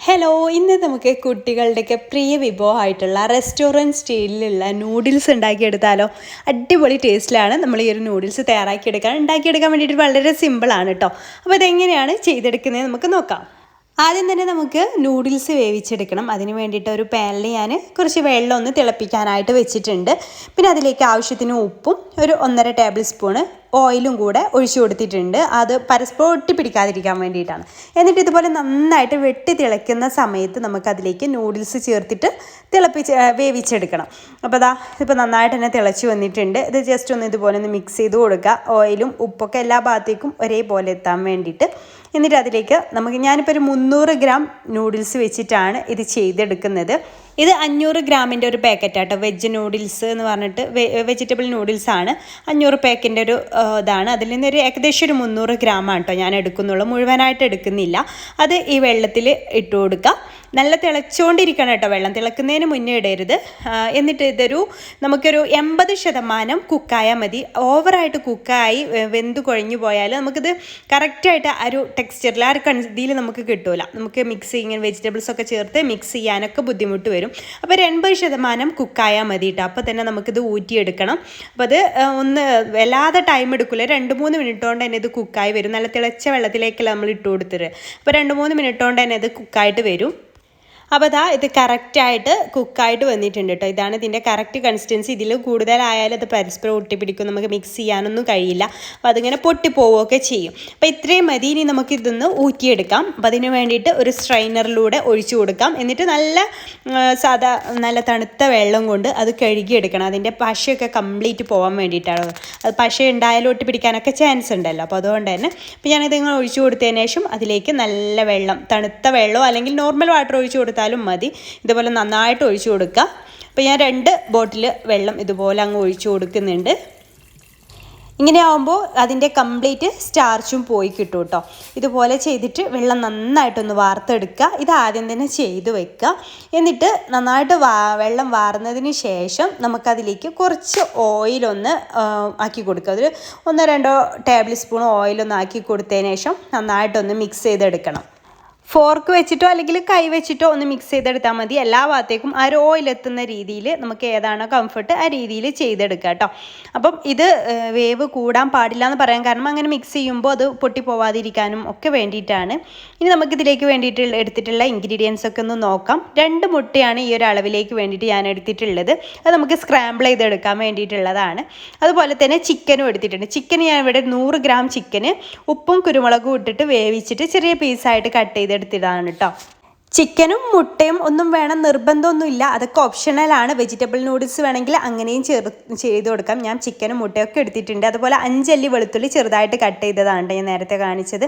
Hello, ഇന്ന് നമുക്ക് കുട്ടികളുടെയൊക്കെ പ്രിയ വിഭവമായിട്ടുള്ള restaurant സ്റ്റൈലിലുള്ള noodles ഉണ്ടാക്കിയെടുത്താലോ. അടിപൊളി ടേസ്റ്റിലാണ് നമ്മൾ ഈ ഒരു നൂഡിൽസ് ഉണ്ടാക്കിയെടുക്കാൻ വേണ്ടിയിട്ട് വളരെ സിമ്പിളാണ് കേട്ടോ. അപ്പോൾ ഇതെങ്ങനെയാണ് ചെയ്തെടുക്കുന്നത് നമുക്ക് നോക്കാം. ആദ്യം തന്നെ നമുക്ക് നൂഡിൽസ് വേവിച്ചെടുക്കണം. അതിന് വേണ്ടിയിട്ട് ഒരു പാനിൽ ഞാൻ കുറച്ച് വെള്ളം ഒന്ന് തിളപ്പിക്കാനായിട്ട് വെച്ചിട്ടുണ്ട്. പിന്നെ അതിലേക്ക് ആവശ്യത്തിന് ഉപ്പും ഒരു 1.5 ടേബിൾ സ്പൂണ് ഓയിലും കൂടെ ഒഴിച്ചു കൊടുത്തിട്ടുണ്ട്. അത് പരസ്പരം ഒട്ടിപ്പിടിക്കാതിരിക്കാൻ വേണ്ടിയിട്ടാണ്. എന്നിട്ട് ഇതുപോലെ നന്നായിട്ട് വെട്ടി തിളയ്ക്കുന്ന സമയത്ത് നമുക്കതിലേക്ക് നൂഡിൽസ് ചേർത്തിട്ട് വേവിച്ചെടുക്കണം. അപ്പോൾ ഇപ്പോൾ നന്നായിട്ട് തന്നെ തിളച്ച് വന്നിട്ടുണ്ട്. ഇത് ജസ്റ്റ് ഒന്ന് ഇതുപോലെ ഒന്ന് മിക്സ് ചെയ്ത് കൊടുക്കുക. ഓയിലും ഉപ്പൊക്കെ എല്ലാ ഭാഗത്തേക്കും ഒരേപോലെ എത്താൻ വേണ്ടിയിട്ട്. എന്നിട്ട് അതിലേക്ക് ഞാനിപ്പോൾ ഒരു 300 ഗ്രാം നൂഡിൽസ് വെച്ചിട്ടാണ് ഇത് ചെയ്തെടുക്കുന്നത്. ഇത് 500 ഗ്രാമിൻ്റെ ഒരു പാക്കറ്റാട്ടോ. വെജ് നൂഡിൽസ് എന്ന് പറഞ്ഞിട്ട് വെജിറ്റബിൾ നൂഡിൽസാണ്. 500 പാക്കിൻ്റെ ഒരു ഇതാണ്. അതിൽ നിന്നൊരു ഏകദേശം ഒരു 300 ഗ്രാമാണ് കേട്ടോ ഞാൻ എടുക്കുന്നുള്ളൂ. മുഴുവനായിട്ട് എടുക്കുന്നില്ല. അത് ഈ വെള്ളത്തിൽ ഇട്ട് കൊടുക്കുക. നല്ല തിളച്ചുകൊണ്ടിരിക്കണം കേട്ടോ. വെള്ളം തിളക്കുന്നതിന് മുന്നേ ഇടരുത്. എന്നിട്ട് നമുക്കൊരു 80% കുക്കായാൽ മതി. ഓവറായിട്ട് കുക്കായി വെന്ത് കുഴഞ്ഞു പോയാൽ നമുക്കിത് കറക്റ്റായിട്ട് ആ ഒരു ടെക്സ്ചറിൽ ആ ഒരു ഇതിൽ നമുക്ക് കിട്ടില്ല. നമുക്ക് ഇങ്ങനെ വെജിറ്റബിൾസൊക്കെ ചേർത്ത് മിക്സ് ചെയ്യാനൊക്കെ ബുദ്ധിമുട്ട് വരും. അപ്പോൾ ഒരു 80% കുക്കായാൽ മതി കേട്ടോ. അപ്പോൾ തന്നെ നമുക്കിത് ഊറ്റിയെടുക്കണം. അപ്പോൾ അത് ഒന്ന് വല്ലാതെ ടൈം എടുക്കില്ല. 2-3 മിനിറ്റ് കൊണ്ട് തന്നെ ഇത് കുക്കായി വരും. നല്ല തിളച്ച വെള്ളത്തിലേക്കല്ല നമ്മൾ ഇട്ട് കൊടുത്തത്. അപ്പോൾ 2-3 മിനിറ്റ് കൊണ്ട് തന്നെ ഇത് കുക്കായിട്ട് വരും. അപ്പോൾ ഇത് കറക്റ്റായിട്ട് കുക്കായിട്ട് വന്നിട്ടുണ്ട് കേട്ടോ. ഇതാണ് ഇതിൻ്റെ കറക്റ്റ് കൺസിസ്റ്റൻസി. ഇതിൽ കൂടുതലായാലും അത് പരസ്പരം ഒട്ടിപ്പിടിക്കും. നമുക്ക് മിക്സ് ചെയ്യാനൊന്നും കഴിയില്ല. അപ്പോൾ അതിങ്ങനെ പൊട്ടിപ്പോവുകയൊക്കെ ചെയ്യും. അപ്പോൾ ഇത്രയും മതി. ഇനി നമുക്കിതൊന്ന് ഊറ്റിയെടുക്കാം. അപ്പോൾ അതിന് വേണ്ടിയിട്ട് ഒരു സ്ട്രെയിനറിലൂടെ ഒഴിച്ചു കൊടുക്കാം. എന്നിട്ട് നല്ല തണുത്ത വെള്ളം കൊണ്ട് അത് കഴുകിയെടുക്കണം. അതിൻ്റെ പശയൊക്കെ കംപ്ലീറ്റ് പോകാൻ വേണ്ടിയിട്ടാണ്. അത് പശ ഉണ്ടായാലും ഒട്ടിപ്പിടിക്കാനൊക്കെ ചാൻസ് ഉണ്ടല്ലോ. അപ്പോൾ അതുകൊണ്ട് തന്നെ ഇപ്പോൾ ഞാനിതിങ്ങനെ ഒഴിച്ചു കൊടുത്തതിന് ശേഷം അതിലേക്ക് നല്ല വെള്ളം, തണുത്ത വെള്ളമോ അല്ലെങ്കിൽ നോർമൽ വാട്ടർ ഒഴിച്ചു കൊടുത്താലും മതി. ഇതുപോലെ നന്നായിട്ട് ഒഴിച്ചു കൊടുക്കുക. അപ്പോൾ ഞാൻ 2 ബോട്ടിൽ വെള്ളം ഇതുപോലെ അങ്ങ് ഒഴിച്ചു കൊടുക്കുന്നുണ്ട്. ഇങ്ങനെ ആകുമ്പോൾ അതിൻ്റെ കംപ്ലീറ്റ് സ്റ്റാർച്ചും പോയി കിട്ടും കേട്ടോ. ഇതുപോലെ ചെയ്തിട്ട് വെള്ളം നന്നായിട്ടൊന്ന് വാർത്തെടുക്കുക. ഇത് ആദ്യം തന്നെ ചെയ്ത് വെക്കുക. എന്നിട്ട് നന്നായിട്ട് വെള്ളം വാർന്നതിന് ശേഷം നമുക്കതിലേക്ക് കുറച്ച് ഓയിലൊന്ന് ആക്കി കൊടുക്കുക. ഒരു 1-2 ടേബിൾ സ്പൂൺ ഓയിലൊന്ന് ആക്കി കൊടുത്തതിന് ശേഷം നന്നായിട്ടൊന്ന് മിക്സ് ചെയ്തെടുക്കണം. ഫോർക്ക് വെച്ചിട്ടോ അല്ലെങ്കിൽ കൈ വെച്ചിട്ടോ ഒന്ന് മിക്സ് ചെയ്തെടുത്താൽ മതി. എല്ലാ ഭാഗത്തേക്കും ആ ഒരു ഓയിലെത്തുന്ന രീതിയിൽ നമുക്ക് ഏതാണോ കംഫർട്ട് ആ രീതിയിൽ ചെയ്തെടുക്കുക കേട്ടോ. അപ്പം ഇത് വേവ് കൂടാൻ പാടില്ല എന്ന് പറയാൻ കാരണം അങ്ങനെ മിക്സ് ചെയ്യുമ്പോൾ അത് പൊട്ടിപ്പോവാതിരിക്കാനും ഒക്കെ വേണ്ടിയിട്ടാണ്. ഇനി നമുക്കിതിലേക്ക് വേണ്ടിയിട്ട് എടുത്തിട്ടുള്ള ഇൻഗ്രീഡിയൻസ് ഒക്കെ ഒന്ന് നോക്കാം. 2 മുട്ടയാണ് ഈ ഒരു അളവിലേക്ക് വേണ്ടിയിട്ട് ഞാൻ എടുത്തിട്ടുള്ളത്. അത് നമുക്ക് സ്ക്രാമ്പിൾ ചെയ്തെടുക്കാൻ വേണ്ടിയിട്ടുള്ളതാണ്. അതുപോലെ തന്നെ ചിക്കനും എടുത്തിട്ടുണ്ട്. ചിക്കൻ ഞാൻ ഇവിടെ 100 ഗ്രാം ചിക്കന് ഉപ്പും കുരുമുളകും ഇട്ടിട്ട് വേവിച്ചിട്ട് ചെറിയ പീസായിട്ട് കട്ട് ചെയ്തെടുത്തിട്ടാണ് കേട്ടോ. ചിക്കനും മുട്ടയും ഒന്നും വേണം നിർബന്ധമൊന്നുമില്ല. അതൊക്കെ ഓപ്ഷണലാണ്. വെജിറ്റബിൾ നൂഡിൽസ് വേണമെങ്കിൽ അങ്ങനെയും ചെയ്ത് കൊടുക്കാം. ഞാൻ ചിക്കനും മുട്ടയൊക്കെ എടുത്തിട്ടുണ്ട്. അതുപോലെ 5 അല്ലി വെളുത്തുള്ളി ചെറുതായിട്ട് കട്ട് ചെയ്തതാണ് ഞാൻ നേരത്തെ കാണിച്ചത്.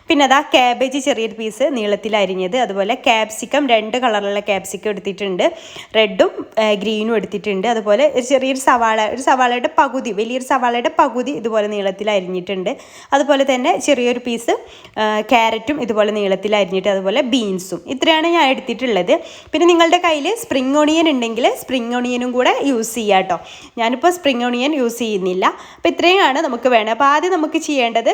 പിന്നെ ക്യാബേജ് ചെറിയൊരു പീസ് നീളത്തിൽ അരിഞ്ഞത്. അതുപോലെ ക്യാപ്സിക്കം 2 കളറുള്ള ക്യാപ്സിക്കം എടുത്തിട്ടുണ്ട്. റെഡും ഗ്രീനും എടുത്തിട്ടുണ്ട്. അതുപോലെ ചെറിയൊരു സവാളയുടെ പകുതി, വലിയൊരു സവാളയുടെ പകുതി ഇതുപോലെ നീളത്തിൽ അരിഞ്ഞിട്ടുണ്ട്. അതുപോലെ തന്നെ ചെറിയൊരു പീസ് ക്യാരറ്റും ഇതുപോലെ നീളത്തിൽ അരിഞ്ഞിട്ട്, അതുപോലെ ബീൻസും. ഇത്രയാണ് ഞാൻ എടുത്തിട്ടുള്ളത്. പിന്നെ നിങ്ങളുടെ കയ്യിൽ സ്പ്രിംഗ് ഓണിയൻ ഉണ്ടെങ്കിൽ സ്പ്രിംഗ് ഓണിയനും കൂടെ യൂസ് ചെയ്യാം കേട്ടോ. ഞാനിപ്പോൾ സ്പ്രിംഗ് ഓണിയൻ യൂസ് ചെയ്യുന്നില്ല. അപ്പോൾ ഇത്രയുമാണ് നമുക്ക് വേണ്ടത്. അപ്പോൾ ആദ്യം നമുക്ക് ചെയ്യേണ്ടത്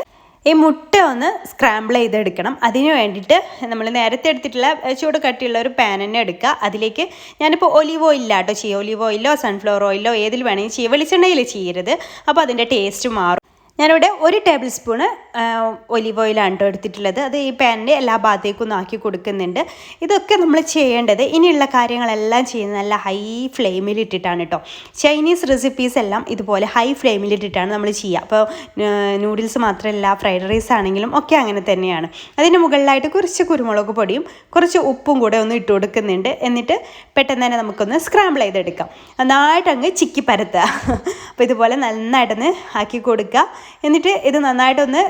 ഈ മുട്ട ഒന്ന് സ്ക്രാമ്പിൾ ചെയ്തെടുക്കണം. അതിന് വേണ്ടിയിട്ട് നമ്മൾ നേരത്തെ എടുത്തിട്ടുള്ള ചൂട് കട്ടിയുള്ള ഒരു പാൻ തന്നെ എടുക്കുക. അതിലേക്ക് ഞാനിപ്പോൾ ഒലീവ് ഓയിലാട്ടോ ചെയ്യുക. ഒലീവ് ഓയിലോ സൺഫ്ലവർ ഓയിലോ ഏതിൽ വേണമെങ്കിൽ ചെയ്യുക. വെളിച്ചെണ്ണയിൽ ചെയ്യരുത്. അപ്പോൾ അതിൻ്റെ ടേസ്റ്റ് മാറും. ഞാനിവിടെ 1 ടേബിൾ സ്പൂണ് ഒലീവ് ഓയിലാണ് കേട്ടോ എടുത്തിട്ടുള്ളത്. അത് ഈ പാനിൻ്റെ എല്ലാ ഭാഗത്തേക്കും ഒന്ന് ആക്കി കൊടുക്കുന്നുണ്ട്. ഇതൊക്കെ നമ്മൾ ചെയ്യേണ്ടത് ഇനിയുള്ള കാര്യങ്ങളെല്ലാം ചെയ്യുന്നത് നല്ല ഹൈ ഫ്ലെയിമിൽ ഇട്ടിട്ടാണ് കേട്ടോ. ചൈനീസ് റെസിപ്പീസ് എല്ലാം ഇതുപോലെ ഹൈ ഫ്ലെയിമിൽ ഇട്ടിട്ടാണ് നമ്മൾ ചെയ്യുക. അപ്പോൾ നൂഡിൽസ് മാത്രമല്ല, ഫ്രൈഡ് റൈസ് ആണെങ്കിലും ഒക്കെ അങ്ങനെ തന്നെയാണ്. അതിന് മുകളിലായിട്ട് കുറച്ച് കുരുമുളക് പൊടിയും കുറച്ച് ഉപ്പും കൂടെ ഒന്ന് ഇട്ട് കൊടുക്കുന്നുണ്ട്. എന്നിട്ട് പെട്ടെന്ന് തന്നെ നമുക്കൊന്ന് സ്ക്രാമ്പിൾ ചെയ്തെടുക്കാം. നന്നായിട്ട് അങ്ങ് ചിക്കി പരത്തുക. അപ്പോൾ ഇതുപോലെ നന്നായിട്ടൊന്ന് ആക്കി കൊടുക്കുക. എന്നിട്ട് ഇത് നന്നായിട്ടൊന്ന്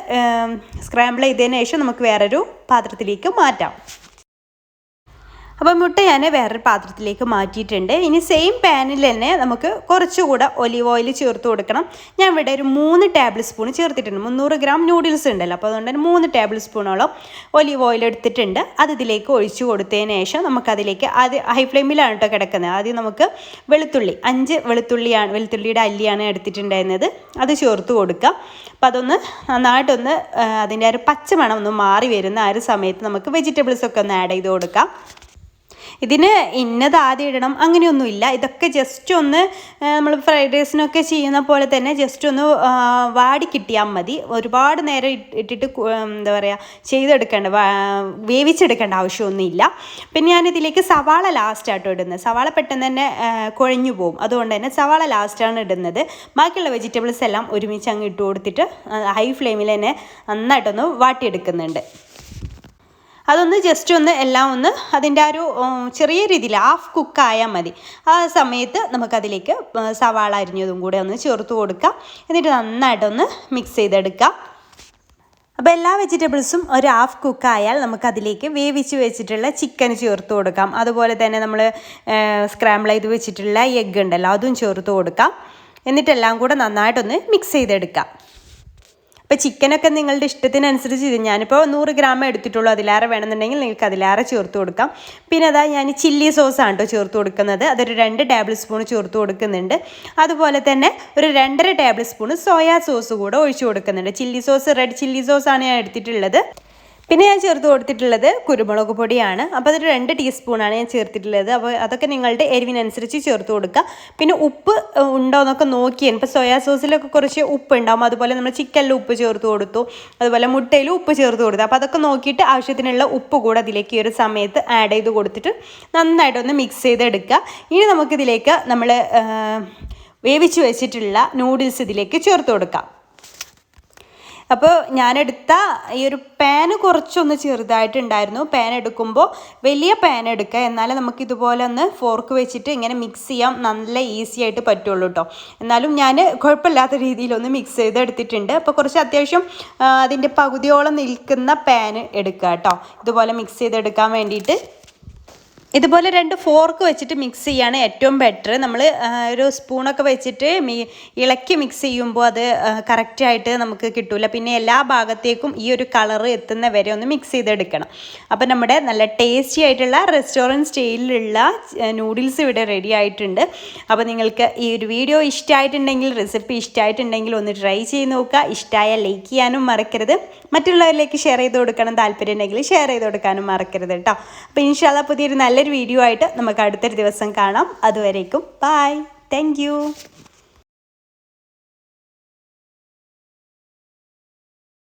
സ്ക്രാമ്പിൾ ചെയ്തതിന് ശേഷം നമുക്ക് വേറൊരു പാത്രത്തിലേക്ക് മാറ്റാം. അപ്പോൾ മുട്ട ഞാൻ വേറൊരു പാത്രത്തിലേക്ക് മാറ്റിയിട്ടുണ്ട്. ഇനി സെയിം പാനിൽ തന്നെ നമുക്ക് കുറച്ചുകൂടെ ഒലിവ് ഓയിൽ ചേർത്ത് കൊടുക്കണം. ഞാൻ ഇവിടെ ഒരു 3 ടേബിൾ സ്പൂൺ ചേർത്തിട്ടുണ്ട്. 300 ഗ്രാം നൂഡിൽസ് ഉണ്ടല്ലോ, അപ്പോൾ അതുകൊണ്ട് തന്നെ 3 ടേബിൾ സ്പൂണോളം ഒലിവ് ഓയിൽ എടുത്തിട്ടുണ്ട്. അത് ഇതിലേക്ക് ഒഴിച്ചു കൊടുത്തതിന് ശേഷം നമുക്കതിലേക്ക് ഹൈ ഫ്ലെയിമിലാണ് കേട്ടോ കിടക്കുന്നത്. ആദ്യം നമുക്ക് വെളുത്തുള്ളി 5 വെളുത്തുള്ളിയുടെ അല്ലിയാണ് എടുത്തിട്ടുണ്ടായിരുന്നത്, അത് ചേർത്ത് കൊടുക്കുക. അപ്പോൾ അതൊന്ന് നന്നായിട്ടൊന്ന് അതിൻ്റെ ഒരു പച്ചമണം ഒന്ന് മാറി വരുന്ന ആ ഒരു സമയത്ത് നമുക്ക് വെജിറ്റബിൾസൊക്കെ ഒന്ന് ആഡ് ചെയ്ത് കൊടുക്കാം. ഇതിന് ഇന്നത് ആദ്യം ഇടണം അങ്ങനെയൊന്നുമില്ല. ഇതൊക്കെ ജസ്റ്റ് ഒന്ന് നമ്മൾ ഫ്രൈഡ് റൈസിനൊക്കെ ചെയ്യുന്ന പോലെ തന്നെ ജസ്റ്റ് ഒന്ന് വാടി കിട്ടിയാൽ മതി. ഒരുപാട് നേരം ഇട്ടിട്ട് എന്താ പറയുക ചെയ്തെടുക്കേണ്ട വേവിച്ചെടുക്കേണ്ട ആവശ്യമൊന്നുമില്ല. പിന്നെ ഞാനിതിലേക്ക് സവാള ലാസ്റ്റാട്ടോ ഇടുന്നത്. സവാള പെട്ടെന്ന് തന്നെ കുഴഞ്ഞു പോകും, അതുകൊണ്ട് തന്നെ സവാള ലാസ്റ്റാണ് ഇടുന്നത്. ബാക്കിയുള്ള വെജിറ്റബിൾസ് എല്ലാം ഒരുമിച്ച് അങ്ങ് ഇട്ട് കൊടുത്തിട്ട് ഹൈ ഫ്ലെയിമിൽ തന്നെ നന്നായിട്ടൊന്ന് വാട്ടിയെടുക്കുന്നുണ്ട്. അതൊന്ന് ജസ്റ്റ് ഒന്ന് എല്ലാം ഒന്ന് അതിൻ്റെ ആ ഒരു ചെറിയ രീതിയിൽ ഹാഫ് കുക്കായാൽ മതി. ആ സമയത്ത് നമുക്കതിലേക്ക് സവാള അരിഞ്ഞതും കൂടെ ഒന്ന് ചേർത്ത് കൊടുക്കാം. എന്നിട്ട് നന്നായിട്ടൊന്ന് മിക്സ് ചെയ്തെടുക്കാം. അപ്പോൾ എല്ലാ വെജിറ്റബിൾസും ഒരു ഹാഫ് കുക്കായാൽ നമുക്കതിലേക്ക് വേവിച്ച് വെച്ചിട്ടുള്ള ചിക്കൻ ചേർത്ത് കൊടുക്കാം. അതുപോലെ തന്നെ നമ്മൾ സ്ക്രാമ്പിൾ ചെയ്ത് വെച്ചിട്ടുള്ള എഗ്ഗ് ഉണ്ടല്ലോ, അതും ചേർത്ത് കൊടുക്കാം. എന്നിട്ടെല്ലാം കൂടെ നന്നായിട്ടൊന്ന് മിക്സ് ചെയ്തെടുക്കാം. അപ്പോൾ ചിക്കനൊക്കെ നിങ്ങളുടെ ഇഷ്ടത്തിനനുസരിച്ച് ഞാനിപ്പോൾ 100 ഗ്രാം എടുത്തിട്ടുള്ളൂ. അതിലേറെ വേണമെന്നുണ്ടെങ്കിൽ നിങ്ങൾക്ക് അതിലേറെ ചേർത്ത് കൊടുക്കാം. പിന്നെ അതാ ഞാൻ ചില്ലി സോസാണ് കേട്ടോ ചേർത്ത് കൊടുക്കുന്നത്. അതൊരു 2 ടേബിൾ സ്പൂൺ ചേർത്ത് കൊടുക്കുന്നുണ്ട്. അതുപോലെ തന്നെ ഒരു 2.5 ടേബിൾ സ്പൂൺ സോയാ സോസ് കൂടെ ഒഴിച്ചു കൊടുക്കുന്നുണ്ട്. റെഡ് ചില്ലി സോസാണ് ഞാൻ എടുത്തിട്ടുള്ളത്. പിന്നെ ഞാൻ ചേർത്ത് കൊടുത്തിട്ടുള്ളത് കുരുമുളക് പൊടിയാണ്. അപ്പോൾ അതൊരു 2 ടീസ്പൂണാണ് ഞാൻ ചേർത്തിട്ടുള്ളത്. അപ്പോൾ അതൊക്കെ നിങ്ങളുടെ എരിവിനനുസരിച്ച് ചേർത്ത് കൊടുക്കുക. പിന്നെ ഉപ്പ് ഉണ്ടോ എന്നൊക്കെ നോക്കിയാണ്. ഇപ്പോൾ സോയാ സോസിലൊക്കെ കുറച്ച് ഉപ്പ് ഉണ്ടാകും. അതുപോലെ നമ്മൾ ചിക്കനിൽ ഉപ്പ് ചേർത്ത് കൊടുത്തു, അതുപോലെ മുട്ടയിലും ഉപ്പ് ചേർത്ത് കൊടുത്തു. അപ്പോൾ അതൊക്കെ നോക്കിയിട്ട് ആവശ്യത്തിനുള്ള ഉപ്പ് കൂടെ അതിലേക്ക് ഈ ഒരു സമയത്ത് ആഡ് ചെയ്ത് കൊടുത്തിട്ട് നന്നായിട്ടൊന്ന് മിക്സ് ചെയ്തെടുക്കുക. ഇനി നമുക്കിതിലേക്ക് നമ്മൾ വേവിച്ച് വെച്ചിട്ടുള്ള നൂഡിൽസ് ഇതിലേക്ക് ചേർത്ത് കൊടുക്കാം. അപ്പോൾ ഞാനെടുത്ത ഈ ഒരു പാന് കുറച്ചൊന്ന് ചെറുതായിട്ടുണ്ടായിരുന്നു. പാൻ എടുക്കുമ്പോൾ വലിയ പാൻ എടുക്കുക, എന്നാലേ നമുക്കിതുപോലെ ഒന്ന് ഫോർക്ക് വെച്ചിട്ട് ഇങ്ങനെ മിക്സ് ചെയ്യാൻ നല്ല ഈസി ആയിട്ട് പറ്റുള്ളൂ കേട്ടോ. എന്നാലും ഞാൻ കുഴപ്പമില്ലാത്ത രീതിയിലൊന്ന് മിക്സ് ചെയ്തെടുത്തിട്ടുണ്ട്. അപ്പോൾ കുറച്ച് അത്യാവശ്യം അതിൻ്റെ പകുതിയോളം നിൽക്കുന്ന പാൻ എടുക്കുക കേട്ടോ, ഇതുപോലെ മിക്സ് ചെയ്തെടുക്കാൻ വേണ്ടിയിട്ട്. ഇതുപോലെ 2 ഫോർക്ക് വെച്ചിട്ട് മിക്സ് ചെയ്യാണ് ഏറ്റവും ബെറ്റർ. നമ്മൾ ഒരു സ്പൂണൊക്കെ വെച്ചിട്ട് ഇളക്കി മിക്സ് ചെയ്യുമ്പോൾ അത് കറക്റ്റായിട്ട് നമുക്ക് കിട്ടില്ല. പിന്നെ എല്ലാ ഭാഗത്തേക്കും ഈ ഒരു കളറ് എത്തുന്ന വരെ ഒന്ന് മിക്സ് ചെയ്തെടുക്കണം. അപ്പോൾ നമ്മുടെ നല്ല ടേസ്റ്റി ആയിട്ടുള്ള റെസ്റ്റോറൻറ്റ് സ്റ്റൈലിലുള്ള നൂഡിൽസ് ഇവിടെ റെഡി ആയിട്ടുണ്ട്. അപ്പോൾ നിങ്ങൾക്ക് ഈ ഒരു വീഡിയോ ഇഷ്ടമായിട്ടുണ്ടെങ്കിൽ, റെസിപ്പി ഇഷ്ടമായിട്ടുണ്ടെങ്കിൽ ഒന്ന് ട്രൈ ചെയ്ത് നോക്കുക. ഇഷ്ടമായാൽ ലൈക്ക് ചെയ്യാനും മറക്കരുത്. മറ്റുള്ളവരിലേക്ക് ഷെയർ ചെയ്ത് കൊടുക്കണം താല്പര്യം ഉണ്ടെങ്കിൽ ഷെയർ ചെയ്ത് കൊടുക്കാനും മറക്കരുത് കേട്ടോ. അപ്പോൾ ഇൻഷാല്ലാ പുതിയൊരു നല്ലൊരു വീഡിയോ ആയിട്ട് നമുക്ക് അടുത്തൊരു ദിവസം കാണാം. അതുവരേക്കും ബൈ, താങ്ക് യു.